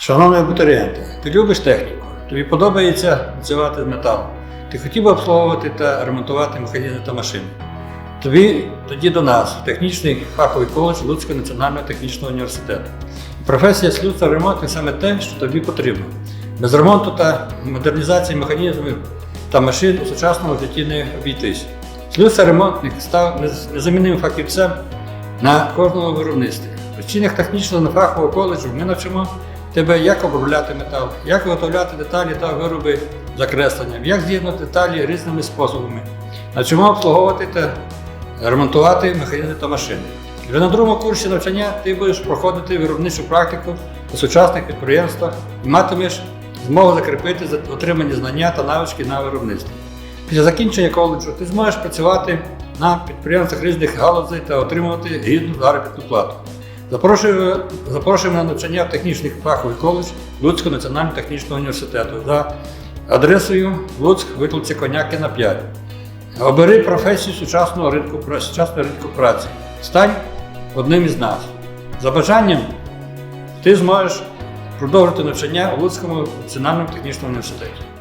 Шановні абітурієнти, ти любиш техніку, тобі подобається працювати з металом, ти хотів би обслуговувати та ремонтувати механізми та машини. Тобі тоді до нас, в технічний фаховий коледж Луцького національного технічного університету. Професія слюсар-ремонтник саме те, що тобі потрібно. Без ремонту та модернізації механізмів та машин у сучасному житті не обійтись. Слюсар-ремонтник став незамінним фахівцем на кожному виробництві. В стінах технічного фахового коледжу ми навчимо тебе, як обробляти метал, як виготовляти деталі та вироби за кресленням, як з'єднати деталі різними способами. Навчимо обслуговувати та ремонтувати механізми та машини. Вже на другому курсі навчання ти будеш проходити виробничу практику у сучасних підприємствах і матимеш змогу закріпити отримані знання та навички на виробництві. Після закінчення коледжу ти зможеш працювати на підприємствах різних галузей та отримувати гідну заробітну плату. Запрошуємо на навчання в технічний фаховий коледж Луцького національного технічного університету за адресою Луцьк, вулиця Конякіна, 5. Обери професію сучасного ринку праці. Стань одним із нас. За бажанням ти зможеш продовжити навчання у Луцькому національному технічному університеті.